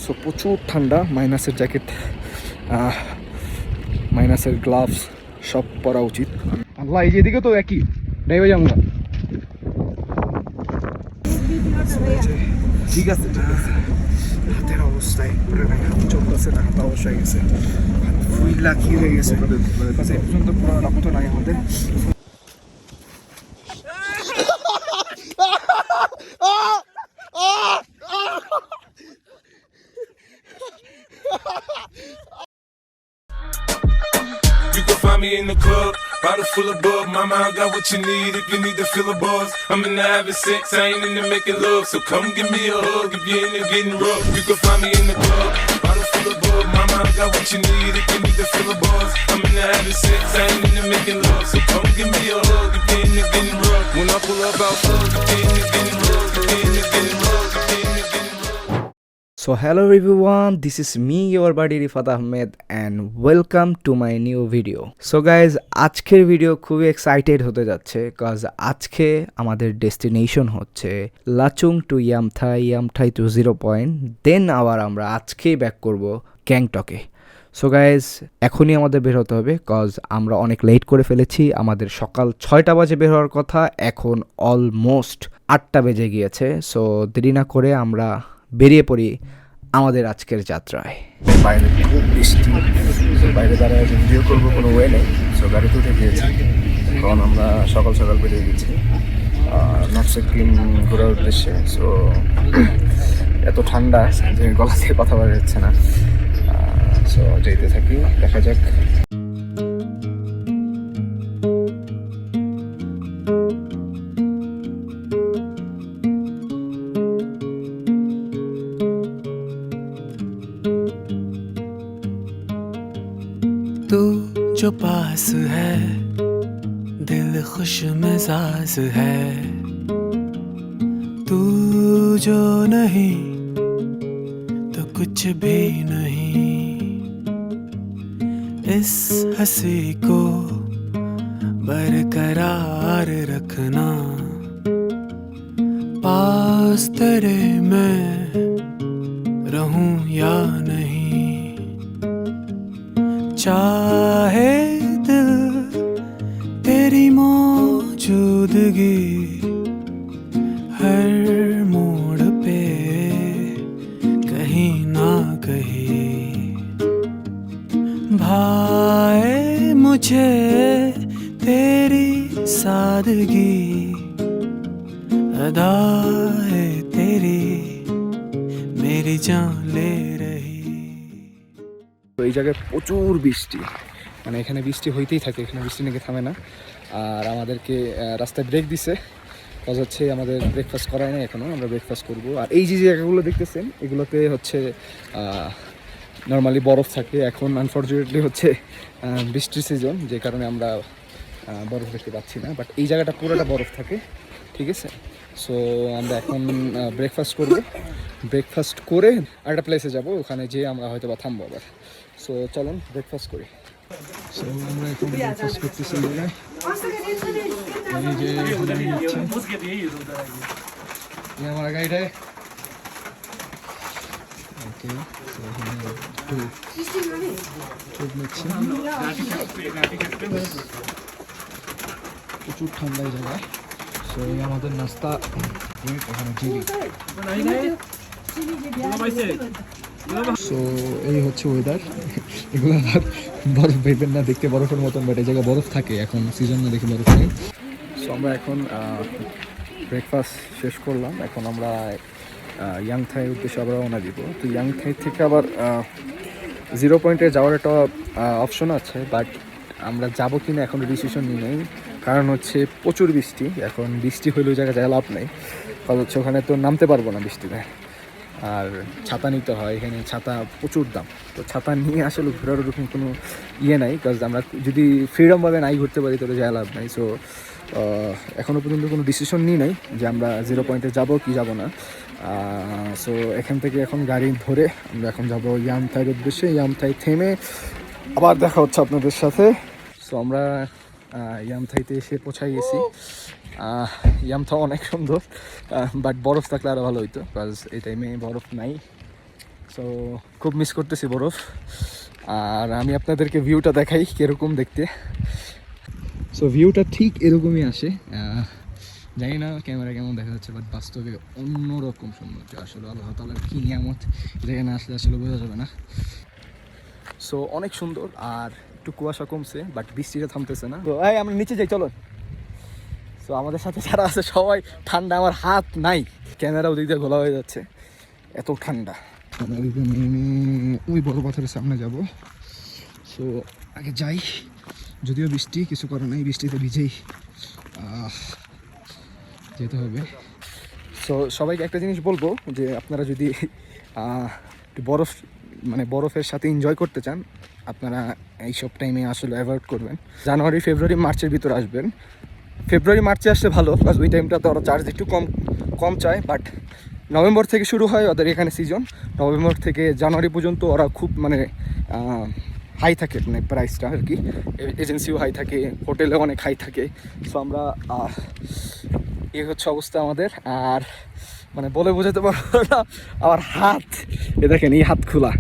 So প্রচুর ঠান্ডা, মাইনাসের জ্যাকেট, মাইনাসের গ্লাভস সব পরা উচিত। আল্লাহ, এই যে এদিকে তো একই ড্রাইভার যাবো না। ঠিক আছে ঠিক আছে। হাতের অবস্থায় পুরো হাত চলতেছে না, হাত অবস্থায় গেছে, ফুইলা কি হয়ে গেছে, এই পর্যন্ত পুরো রক্ত নাই আমাদের। You can find me in the club, bottle full of bug. Mama, I got what you need if you need to feel a buzz. I'm in the having sex, I ain't in the making love. So come give me a hug if you're in there getting rough. You can find me in the club, bottle full of bug. Mama, I got what you need if you need to feel a buzz. I'm in the having sex, I ain't in the making love. So come give me a hug if you're in there getting rough. When I pull up out front, if you're in there getting rough, if you're in there getting rough, if you're in there getting rough. So hello everyone, this is me your buddy Rifat Ahmed and welcome to my new video. So guys, আজকের video খুবই excited হতে যাচ্ছে cause আজকে আমাদের destination হচ্ছে Lachung two ইয়ামথাই, ইয়ামথাই two 0 point, দেন আবার আমরা আজকেই ব্যাক করব গ্যাংটকে। সো গাইজ, এখনই আমাদের বের হতে হবে কজ আমরা অনেক লেট করে ফেলেছি। আমাদের সকাল 6টা বাজে বের হওয়ার কথা, এখন অলমোস্ট 8টা বেজে গিয়েছে। সো দেরি না করে আমরা বেরিয়ে পড়ি আমাদের আজকের যাত্রায়। বাইরে খুব বৃষ্টি, বাইরে দাঁড়ায় ভিডিও করবো কোনো ওয়ে নেই। সো গাড়িতে উঠে গিয়েছি, কারণ আমরা সকাল সকাল বেরিয়ে গেছি নর্থ সিকিম ঘোরার উদ্দেশ্যে। সো এত ঠান্ডা যে গলা থেকে কথা বলা যাচ্ছে না। সো যেতে থাকি, দেখা যাক। तू जो पास है दिल खुश मिजाज है, तू जो नहीं तो कुछ भी नहीं। इस हंसी को बरकरार रखना, पास तेरे मैं रहूं या नहीं। चाहे दिल तेरी मौजूदगी हर मोड़ पे कहीं ना कहीं भाए मुझे तेरी सादगी, अदा है तेरी मेरी जान ले रही। তো এই জায়গায় প্রচুর বৃষ্টি, মানে এখানে বৃষ্টি হইতেই থাকে, এখানে বৃষ্টি নাকি থামে না। আর আমাদেরকে রাস্তায় ব্রেক দিছে, কজ হচ্ছে আমাদের ব্রেকফাস্ট করায় না এখনও, আমরা ব্রেকফাস্ট করবো। আর এই যে জায়গাগুলো দেখতেছেন এগুলোতে হচ্ছে নর্মালি বরফ থাকে। এখন আনফর্চুনেটলি হচ্ছে বৃষ্টির সিজন, যে কারণে আমরা বরফ দেখতে পাচ্ছি না, বাট এই জায়গাটা পুরোটা বরফ থাকে, ঠিক আছে। সো আমরা এখন ব্রেকফাস্ট করবো, ব্রেকফাস্ট করে আরেকটা প্লেসে যাব, ওখানে যেয়ে আমরা হয়তো বা থামবো আবার। সো চলুন ব্রেকফাস্ট করি। সো আমরা এখন ব্রেকফাস্ট করতেছি, আমার গাড়িটায় ওকে। প্রচুর ঠান্ডা এই জায়গায়। সো এই আমাদের নাস্তা, ওখানে জিরি। সো এই হচ্ছে ওয়েদার। এগুলো আর বরফ ভেবেন না, দেখতে বরফের মতন, বাট এই জায়গায় বরফ থাকে, এখন সিজন না দেখে বরফ নেই। সো আমরা এখন ব্রেকফাস্ট শেষ করলাম, এখন আমরা ইয়াংথাইয়ের উদ্দেশ্যে আবার রওনা দিব। তো ইয়াংথাই থেকে আবার 0 পয়েন্টে যাওয়ার একটা অপশন আছে, বাট আমরা যাবো কি না এখন ডিসিশন নিই নেই, কারণ হচ্ছে প্রচুর বৃষ্টি। এখন বৃষ্টি হইলেও জায়গায় যায় লাভ নেই, কারণ হচ্ছে ওখানে তো নামতে পারবো না বৃষ্টিতে, আর ছাতা নিতে হয়, এখানে ছাতা প্রচুর দাম। তো ছাতা নিয়ে আসলে ঘোরার ওরকম কোনো ইয়ে নাই, কারণ আমরা যদি ফ্রিডমভাবে নাই ঘুরতে পারি তাহলে যায় লাভ নাই। সো এখনও পর্যন্ত কোনো ডিসিশন নিই নাই যে আমরা 0 পয়েন্টে যাবো কি যাব না। সো এখান থেকে এখন গাড়ি ধরে আমরা এখন যাবো ইয়ামথাইয়ের উদ্দেশ্যে। ইয়ামথাই থেমে আবার দেখা হচ্ছে আপনাদের সাথে। সো আমরা ইয়ামথাইতে এসে পৌঁছাই গেছি। ইয়ামথা অনেক সুন্দর, বাট বরফ থাকলে আরও ভালো হইতো, বিকজ এই টাইমে বরফ নাই। সো খুব মিস করতেছি বরফ। আর আমি আপনাদেরকে ভিউটা দেখাই কীরকম দেখতে। সো ভিউটা ঠিক এরকমই আসে, জানি না ক্যামেরা কেমন দেখা যাচ্ছে, বাট বাস্তবে অন্যরকম সৌন্দর্য। আসলে আল্লাহ তাআলার কি নিয়ামত, যেখানে আসলে আসলে বোঝা যাবে না। সো অনেক সুন্দর, আর একটু কুয়াশা কমছে, বাট বৃষ্টিটা থামতেছে না। তো এই আমরা নিচে যাই, চলো। সো আমাদের সাথে যারা আছে সবাই ঠান্ডা, আমার হাত নাই, ক্যামেরা ওদিক দিয়ে ঘোলা হয়ে যাচ্ছে, এত ঠান্ডা। ওই বড় পাথরের সামনে যাব। সো আগে যাই, যদিও বৃষ্টি, কিছু করার নাই, বৃষ্টিতে ভিজেই যেতে হবে। সো সবাইকে একটা জিনিস বলবো, যে আপনারা যদি একটু বরফের সাথে এনজয় করতে চান, আপনারা এইসব টাইমে আসলে অ্যাভয়েড করবেন। জানুয়ারি, ফেব্রুয়ারি, মার্চের ভিতরে আসবেন। ফেব্রুয়ারি, মার্চে আসলে ভালো, প্লাস ওই টাইমটাতে ওরা চার্জ একটু কম চায়। বাট নভেম্বর থেকে শুরু হয় ওদের এখানে সিজন। নভেম্বর থেকে জানুয়ারি পর্যন্ত ওরা খুব হাই থাকে, প্রাইসটা আর কি। এজেন্সিও হাই থাকে, হোটেলেও অনেক হাই থাকে। সো আমরা এই হচ্ছে অবস্থা আমাদের। আর বলে বোঝাতে পারবো না, আমার হাত দেখেন, এই হাত খোলা,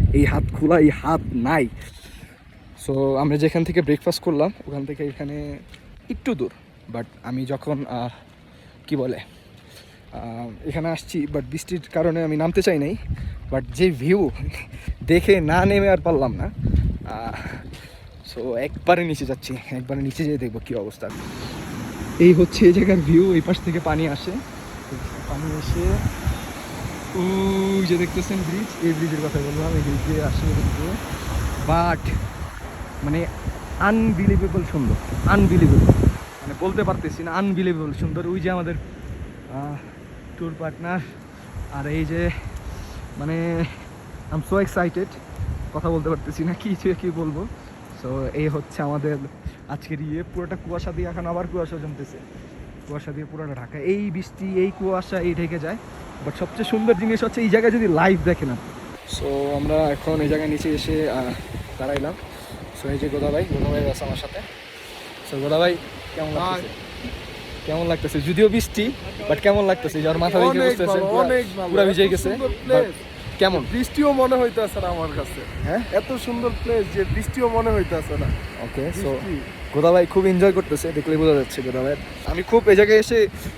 এই হাত নাই। সো আমরা যেখান থেকে ব্রেকফাস্ট করলাম ওখান থেকে এখানে একটু দূর, বাট আমি যখন এখানে আসছি, বাট বৃষ্টির কারণে আমি নামতে চাই নাই। বাট যে ভিউ দেখে না নেমে আর পারলাম না। সো একবারে নিচে যাচ্ছি, একবারে নিচে যেয়ে দেখবো কী অবস্থা। এই হচ্ছে এই জায়গার ভিউ, এই পাশ থেকে পানি আসে, পানি এসে ওই যে দেখতেছেন ব্রিজ, এই ব্রিজের কথা বললাম, এই ব্রিজ দিয়ে আসে দেখতে। বাট আনবিলিভেবল সুন্দর, আনবিলিভেবল, বলতে পারতেছি না, আনবিলিভেবল সুন্দর। ওই যে আমাদের ট্যুর পার্টনার, আর এই যে আই এম সো এক্সাইটেড, কথা বলতে পারতেছি না, কি বলবো। সো এই হচ্ছে আমাদের আজকের পুরোটা কুয়াশা দিয়ে, এখন আবার কুয়াশা জমতেছে, কুয়াশা দিয়ে পুরোটা ঢাকা। এই বৃষ্টি, এই কুয়াশা, এই ঢেকে যায়। বাট সবচেয়ে সুন্দর জিনিস হচ্ছে এই জায়গায় যদি লাইভ দেখে না। সো আমরা এখন এই জায়গায় নিচে এসে দাঁড়াইলাম। সো এই যে গোদাভাই আছে আমার সাথে। সো গোদাভাই, কেমন লাগতেছে? যদিও বৃষ্টি, বাট কেমন লাগতেছে? যার মাথা দেখে বুঝতেছে পুরো ভিজে গেছে। কেমন বৃষ্টিও মনে হইতেছে না আমার কাছে, হ্যাঁ, এত সুন্দর প্লেস যে বৃষ্টিও মনে হইতেছে না। ওকে, সো গোদাভাই খুব এনজয় করতেছে, দেখলে বোঝা যাচ্ছে গোদাভাই। আমি খুব এই জায়গায় এসে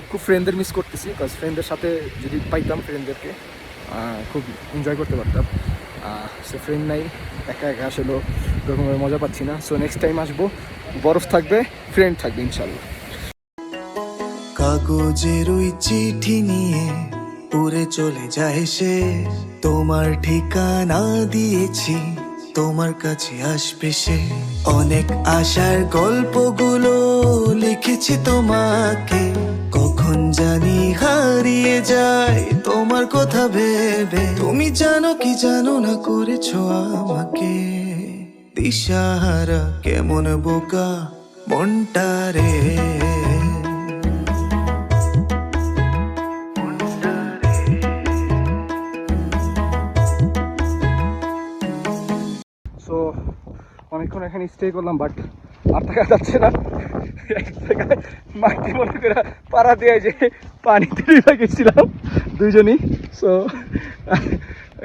খুব ফ্রেন্ডদের মিস করতেছি, বিকজ ফ্রেন্ডদের সাথে যদি পাইতাম, ফ্রেন্ডদেরকে খুব এনজয় করতে পারতাম। সো ফ্রেন্ড নাই, একা একা আসলে ওরকমভাবে মজা পাচ্ছি না। সো নেক্সট টাইম আসবো, বরফ থাকবে, ফ্রেন্ড থাকবে ইনশাল্লাহ। কাগজের ওই চিঠি নিয়ে উড়ে চলে যায় সে, তোমার ঠিকানা দিয়েছি, তোমার কাছে আসবে সে। অনেক আশার গল্পগুলো লিখেছি তোমাকে, কখন জানি হারিয়ে যায় তোমার কথা ভেবে। তুমি জানো কি জানো না করেছো আমাকে দিশাহারা, কেমন বোকা মনটা রে। সো অনেকক্ষণ এখানে স্টে করলাম, বাট আর থাকা যাচ্ছে না। এক জায়গায় মাটি মনে করে পাড়া দিয়ে যে পানিতে ডুবে গেছিলাম দুইজনই। সো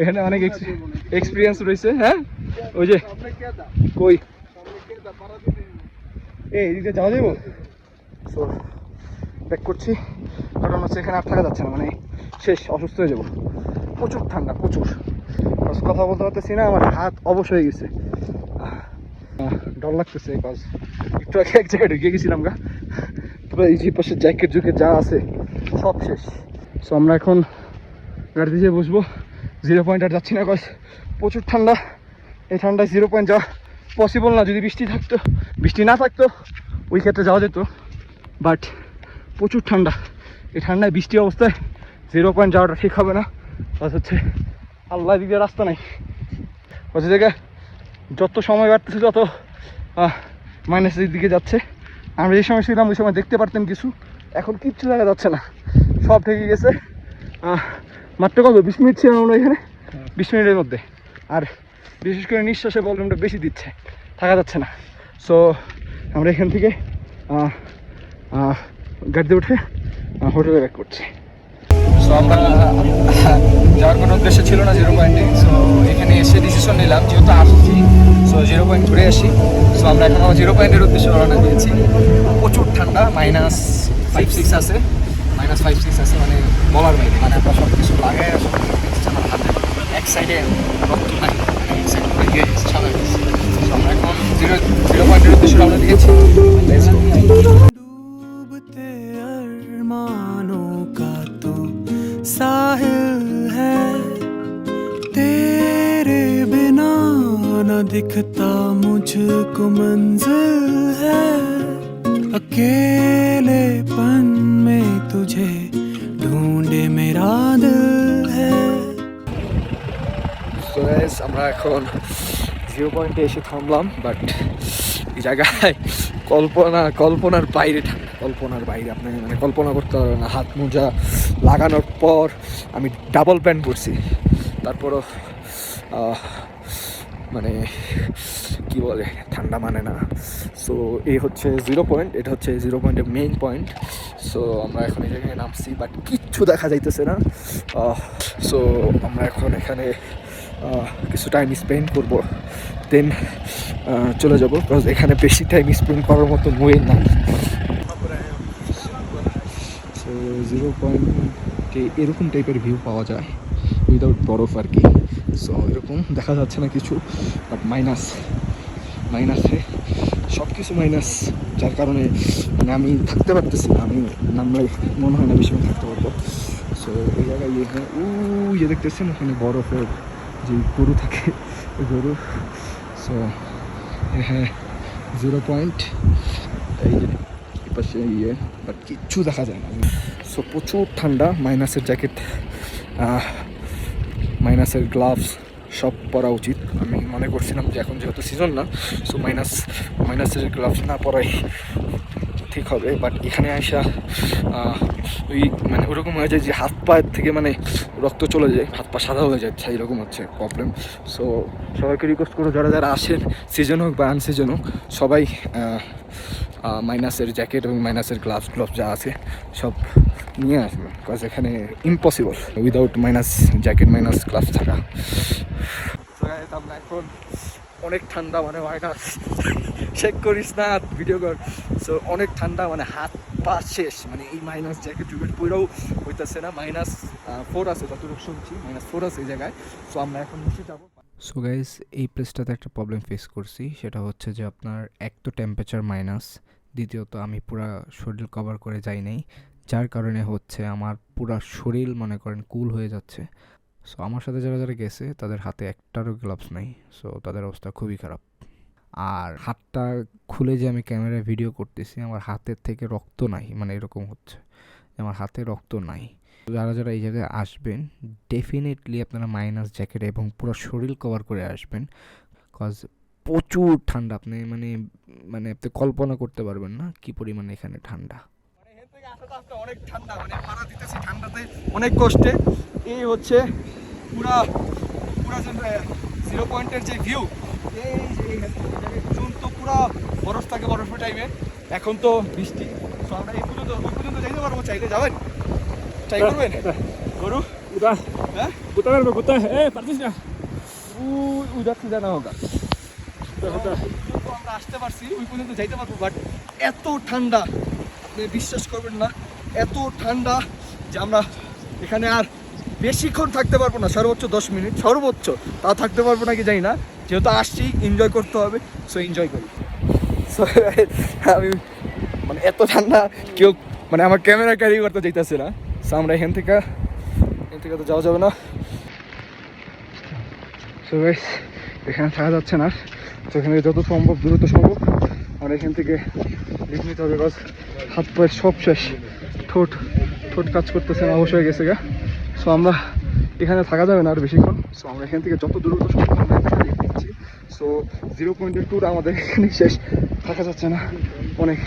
এখানে অনেক এক্সপিরিয়েন্স রয়েছে। হ্যাঁ, ওই যে কই এইদিকে যাওয়া যাবো। সো ব্যাক করছি, কারণ হচ্ছে এখানে আর থাকা যাচ্ছে না, শেষ, অসুস্থ হয়ে যাবো। প্রচুর ঠান্ডা, প্রচুর, কথা বলতে পারতেছি না, আমার হাত অবশ হয়ে গেছে, ডর লাগতেছে। কজ একটু আগে এক জায়গায় ঢুকে গেছিলাম গা, পুরো এই যে পাশে জ্যাকেট জুকেট যা আছে সব শেষ। সো আমরা এখন গাড়িতে যেয়ে বসবো। 0 পয়েন্ট আর যাচ্ছি না, কজ প্রচুর ঠান্ডা। এই ঠান্ডায় 0 পয়েন্ট যাওয়া পসিবল না। যদি বৃষ্টি না থাকতো ওই ক্ষেত্রে যাওয়া যেত, বাট প্রচুর ঠান্ডা। এই ঠান্ডায় বৃষ্টি অবস্থায় 0 পয়েন্ট যাওয়াটা ঠিক হবে না। প্লাস হচ্ছে আল্লাহ দিকে রাস্তা নাই, ওই জায়গায় যত সময় বাড়তেছে তত মাইনাসের দিকে যাচ্ছে। আমরা যে সময় ছিলাম ওই সময় দেখতে পারতেন কিছু, এখন কিচ্ছু দেখা যাচ্ছে না, সব ঠেকে গেছে। মাত্র কত 20 মিনিট ছিলাম আমরা এখানে, 20 মিনিটের মধ্যে। আর বিশেষ করে নিঃশ্বাসের প্রবলেমটা বেশি দিচ্ছে, থাকা যাচ্ছে না। সো আমরা এখান থেকে গাড়িতে উঠে হোটেলে ব্যাক করছি। সো আমরা যাওয়ার কোনো উদ্দেশ্য ছিল না 0 পয়েন্টে। সো পয়েন্ট ঘুরে আসি। সো আমরা এখন আমার 0 পয়েন্টের উদ্দেশ্যে রওনা দিয়েছি। প্রচুর ঠান্ডা, -5-6 আছে, -5-6 আছে, মানে বলার বাইরে। মানে আমরা সব কিছু লাগাই আসলে আমার হাতে এক সাইডে রক্ত নাই, এক সাইডে ইয়ে সাদা হয়ে গেছে। সো আমরা এখন 0 পয়েন্টের উদ্দেশ্যে রওনা দিয়েছি। डूबते अरमानों का तो साहिल है, तेरे बिना न दिखता मुझको मंजिल है, अकेलेपन में तुझे ढूंढे मेरा दिल है। সো গাইস, আমরা এখন 0 পয়েন্টে এসে থামলাম, বাট এই জায়গায় কল্পনার বাইরে ঠান্ডা, কল্পনার বাইরে। আপনাকে মানে কল্পনা করতে পারবেন না। হাত মোজা লাগানোর পর আমি ডাবল প্যান্ট পরছি, তারপরও মানে কি বলে, ঠান্ডা মানে না। সো এই হচ্ছে 0 পয়েন্ট, এটা হচ্ছে 0 পয়েন্টের মেইন পয়েন্ট। সো আমরা এখন এই জায়গায় নামছি, বাট কিচ্ছু দেখা যাইতেছে না। সো আমরা এখন এখানে কিছু টাইম স্পেন্ড করবো, দেন চলে যাবো, বিকজ এখানে বেশি টাইম স্পেন্ড করার মতো ওয়ে না। সো 0 পয়েন্টে এরকম টাইপের ভিউ পাওয়া যায় উইদাউট বরফ আর কি। সো এরকম দেখা যাচ্ছে না কিছু, বাট মাইনাসে সব কিছু মাইনাস, যার কারণে মানে আমি থাকতে পারতেছি না। আমি নামলে মনে হয় না বেশি থাকতে পারবো। সো এই জায়গায় ইয়ে দেখতেছেন, ওখানে বরফের যে গরু থাকে, ওই গরু। সো হ্যাঁ, 0 পয়েন্ট, এই যে পাশে ইয়ে, বাট কিচ্ছু দেখা যায় না। সো প্রচুর ঠান্ডা, মাইনাসের জ্যাকেট, মাইনাসের গ্লাভস সব পরা উচিত। আমি মনে করছিলাম যে এখন যেহেতু সিজন না, সো মাইনাসের গ্লাভস না পরাই ঠিক হবে, বাট এখানে আসা ওই মানে ওরকম হয়ে যায় যে হাত পায়ের থেকে মানে রক্ত চলে যায়, হাত পা সাদা হয়ে যাচ্ছে, এরকম হচ্ছে প্রবলেম। সো সবাইকে রিকোয়েস্ট করো, যারা আসেন, সিজন হোক বা আনসিজন হোক, সবাই মাইনাসের জ্যাকেট এবং মাইনাসের গ্লাভস যা আছে সব নিয়ে আসবে, বিকজ এখানে impossible without minus jacket, minus gloves থাকা। আমরা এখন অনেক ঠান্ডা, মানে মাইনাস চেক করিস না, ভিডিও কর। সো অনেক ঠান্ডা, মানে হাত পা শেষ, মানে এই মাইনাস জ্যাকেট পরেও হইতেছে না। -4 আছে, যতটুকু শুনছি -4 আছে এই জায়গায়। সো আমরা এখন নিচে যাবো। সো গাইস, এই প্লেসটাতে একটা প্রবলেম ফেস করছি, সেটা হচ্ছে যে আপনার এক তো টেম্পারেচার মাইনাস, দ্বিতীয়ত আমি পুরা শরীর কভার করে যাই নাই, যার কারণে হচ্ছে আমার পুরা শরীর মনে করেন কুল হয়ে যাচ্ছে। সো আমার সাথে যারা গেছে তাদের হাতে একটারও গ্লাভস নাই, সো তাদের অবস্থা খুবই খারাপ। আর হাতটা খুলে যে আমি ক্যামেরায় ভিডিও করতেছি, আমার হাতের থেকে রক্ত নাই, মানে এরকম হচ্ছে আমার হাতে রক্ত নাই। যারা এই জায়গায় আসবেন, ডেফিনেটলি আপনারা মাইনাস জ্যাকেট এবং পুরো শরীর কভার করে আসবেন, কজ প্রচুর ঠান্ডা। আপনি মানে আপনি কল্পনা করতে পারবেন না কি পরিমাণে এখানে ঠান্ডা। অনেক ঠান্ডা, মানে পাড়া দিতেছি ঠান্ডাতে অনেক কষ্টে। এই হচ্ছে পুরা 0 পয়েন্টের যে ভিউ, এই যে জুন তো পুরা বরফ থাকে, বরফের টাইমে, এখন তো বৃষ্টি। তো আমরা ওই পর্যন্ত যাইতে পারবো, চাইলে যাবেন, ট্রাই করবেন গরু হ্যাঁ পারতিস না উদাচ্ছি জানা হোক। আমরা আসতে পারছি, ওই পর্যন্ত যাইতে পারবো, বাট এত ঠান্ডা আপনি বিশ্বাস করবেন না, এত ঠান্ডা যে আমরা এখানে আর বেশিক্ষণ থাকতে পারবো না, সর্বোচ্চ 10 মিনিট সর্বোচ্চ, তাও থাকতে পারবো নাকি জানি না। যেহেতু আসছি, এনজয় করতে হবে, সো এনজয় করি। সো আমি মানে এত ঠান্ডা কেউ মানে আমার ক্যামেরা ক্যারি করতে চাইতেছে না। সো আমরা এখান থেকে তো যাওয়া যাবে না। সো গাইস, এখানে থাকা যাচ্ছে না, তো এখানে যত সম্ভব দ্রুত সম্ভব আমরা এখান থেকে লিফট নিতে হবে, বিকজ হাত পায়ের সব শেষ, ঠোঁট কাজ করতেছে না, অবশ্যই গেছে গা। সো আমরা এখানে থাকা যাবে না আর বেশিক্ষণ। সো আমরা এখান থেকে যত দ্রুত সম্ভব আমরা এখানে লিফট নিচ্ছি। সো 0 পয়েন্টের ট্যুর আমাদের এখানে শেষ, থাকা যাচ্ছে না অনেক।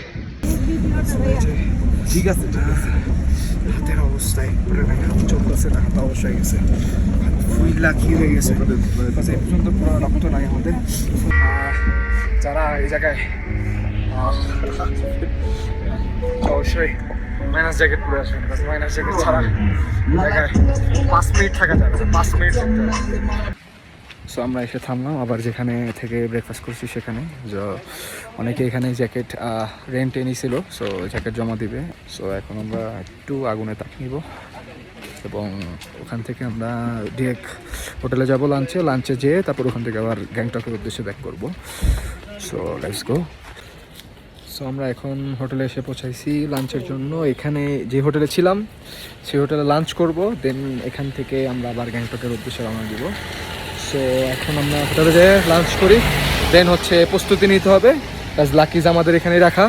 ঠিক আছে, হাতের অবস্থায় হাত চলতেছে না, হাত অবশ্যই গেছে, ফুইলা কি হয়ে গেছে, এই পর্যন্ত পুরো রক্ত নাই আমাদের। যারা এই জায়গায় অবশ্যই মাইনাস জ্যাকেট পরে আসবেন, মাইনাস জ্যাকেট ছাড়া জায়গায় 5 মিনিট থাকা যাবে, 5 মিনিট থাকতে হবে। সো আমরা এসে থামলাম আবার যেখানে থেকে ব্রেকফাস্ট করছি সেখানে। অনেকে এখানে জ্যাকেট রেন্টে নিয়েছিল, সো জ্যাকেট জমা দিবে। সো এখন আমরা একটু আগুনে তাপ নিব এবং ওখান থেকে আমরা ডিরেক্ট হোটেলে যাব লাঞ্চে যেয়ে তারপর ওখান থেকে আবার গ্যাংটকের উদ্দেশ্যে ব্যাক করব। So let's go. সো আমরা এখন হোটেলে এসে পৌঁছাইছি লাঞ্চের জন্য। এখানে যে হোটেলে ছিলাম সেই হোটেলে লাঞ্চ করব, দেন এখান থেকে আমরা আবার গ্যাংটকের উদ্দেশ্যে রওনা দিব। সো এখন আমরা হোটেলে যেয়ে লাঞ্চ করি, দেন হচ্ছে প্রস্তুতি নিতে হবে। প্লাস লাকিজ আমাদের এখানে রাখা,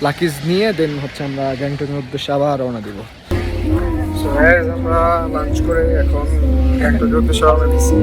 লাকিজ নিয়ে দেন হচ্ছে আমরা গ্যাংটকের উদ্দেশ্যে আবার রওনা দিব। সো আমরা লাঞ্চ করে এখন গ্যাংটকের উদ্দেশ্যে রওনা দিচ্ছি।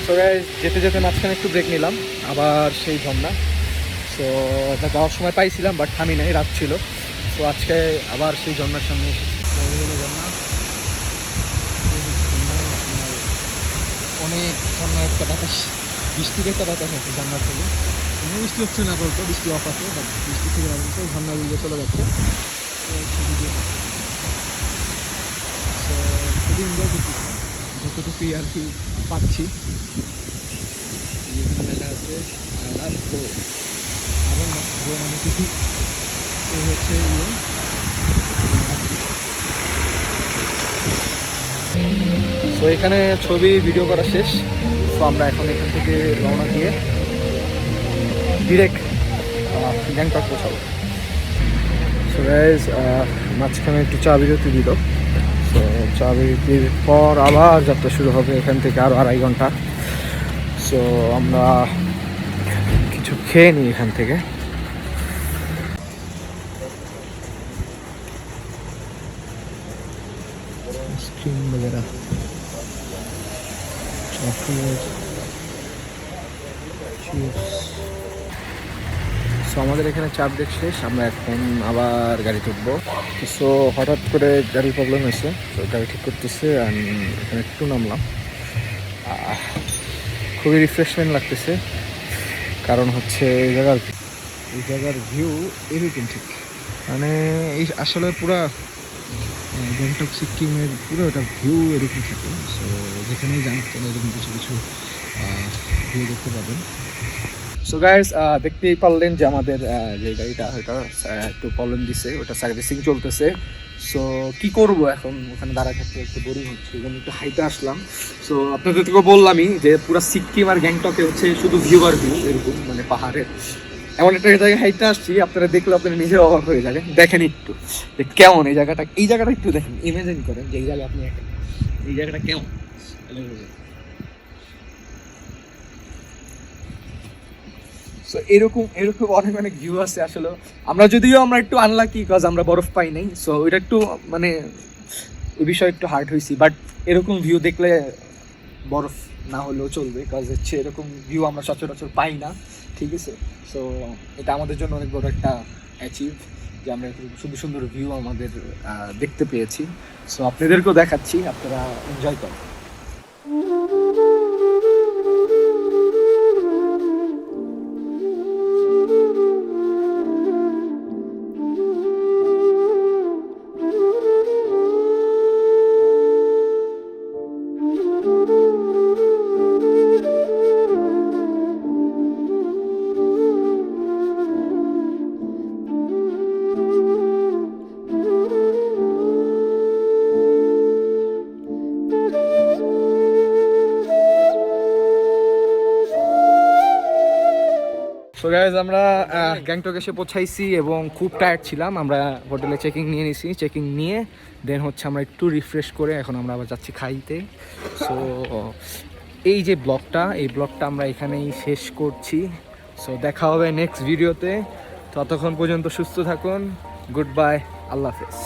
সো গাইস যেতে যেতে মাঝখানে একটু ব্রেক নিলাম, আবার সেই ঝর্ণা। সো এটা যাওয়ার সময় পাইছিলাম বাট থামি নাই, রাত ছিল। তো আজকে আবার সেই ঝর্ণার সামনে এসেছি। ঝর্ণা অনেক ঝর্ণা, একটা বাতাস, বৃষ্টির একটা বাতাস আছে ঝর্ণার থেকে। বৃষ্টি হচ্ছে না বলতো, বৃষ্টি অফ আছে, বাট বৃষ্টি থেকে বাড়ছে ঝর্ণা দিকে চলে যাচ্ছে। খুবই এনজয় করতেছি যতটুকুই আর কি পাচ্ছি। লেখা আছে মানে কিছু হচ্ছে তো এখানে ছবি ভিডিও করা শেষ। তো আমরা এখন এখান থেকে রওনা দিয়ে ডিরেক্ট গ্যাংটক পৌঁছাবো। সো গাইস মাঝখানে একটু চা বিরতি দিল। তো চা বিরতির পর আবার যাত্রা শুরু হবে এখান থেকে আরও 2.5 ঘন্টা। সো আমরা কিছু খেয়ে নিই এখান থেকে। আইসক্রিম বগেরা, চকলেট, চিপস। সো আমাদের এখানে চা ব্রেক শেষ, আমরা এখন আবার গাড়ি তুলবো। সো হঠাৎ করে গাড়ির প্রবলেম হয়েছে, তো গাড়ি ঠিক করতেছে। আমি এখানে একটু নামলাম, খুবই রিফ্রেশমেন্ট লাগতেছে। কারণ হচ্ছে এই জায়গার ভিউ এরকম ঠিক, মানে এই আসলে পুরা গ্যাংটক সিকিমের পুরো একটা ভিউ এরকম থাকে। সো যেখানেই যান তাহলে এরকম কিছু কিছু ভিউ দেখতে পাবেন। সো গাইস দেখতেই পারলেন যে আমাদের যে গাড়িটা ওটা একটু প্রবলেম দিছে, ওটা সার্ভিসিং চলতেছে। সো কি করব এখন, ওখানে দাঁড়ায় থাকতে একটু বোরিং হচ্ছে, এই জন্য একটু হাইটে আসলাম। সো আপনাদের থেকে বললামই যে পুরো সিকিম আর গ্যাংটকে হচ্ছে শুধু ভিউ আর ভিউ, এরকম মানে পাহাড়ের এমন একটা জায়গায় হাইটে আসছি, আপনারা দেখলে আপনারা নিজের অবাক হয়ে যাবেন। দেখেন একটু যে কেমন এই জায়গাটা একটু দেখেন, ইমাজিন করেন যে এই জায়গায় আপনি এই জায়গাটা কেমন। সো এরকম অনেক ভিউ আছে আসলে। আমরা একটু আনলাকি কজ আমরা বরফ পাই নাই, সো ওইটা একটু মানে ওই বিষয়ে একটু হার্ড হয়েছি। বাট এরকম ভিউ দেখলে বরফ না হলেও চলবে, কজ হচ্ছে এরকম ভিউ আমরা সচরাচর পাই না, ঠিক আছে। সো এটা আমাদের জন্য অনেক বড় একটা অ্যাচিভ। যে আমরা এত সুন্দর সুন্দর ভিউ আমাদের দেখতে পেয়েছি। সো আপনাদেরকেও দেখাচ্ছি, আপনারা এনজয় করেন। সো গাইজ আমরা গ্যাংটক এসে পৌঁছাইছি এবং খুব টায়ার্ড ছিলাম। আমরা হোটেলে চেকিং নিয়ে নিয়েছি, চেকিং নিয়ে দেন হচ্ছে আমরা একটু রিফ্রেশ করে এখন আমরা আবার যাচ্ছি খাইতে। সো এই যে ব্লগটা, এই ব্লগটা আমরা এখানেই শেষ করছি। সো দেখা হবে নেক্সট ভিডিওতে। ততক্ষণ পর্যন্ত সুস্থ থাকুন। গুড বাই, আল্লাহ হাফেজ।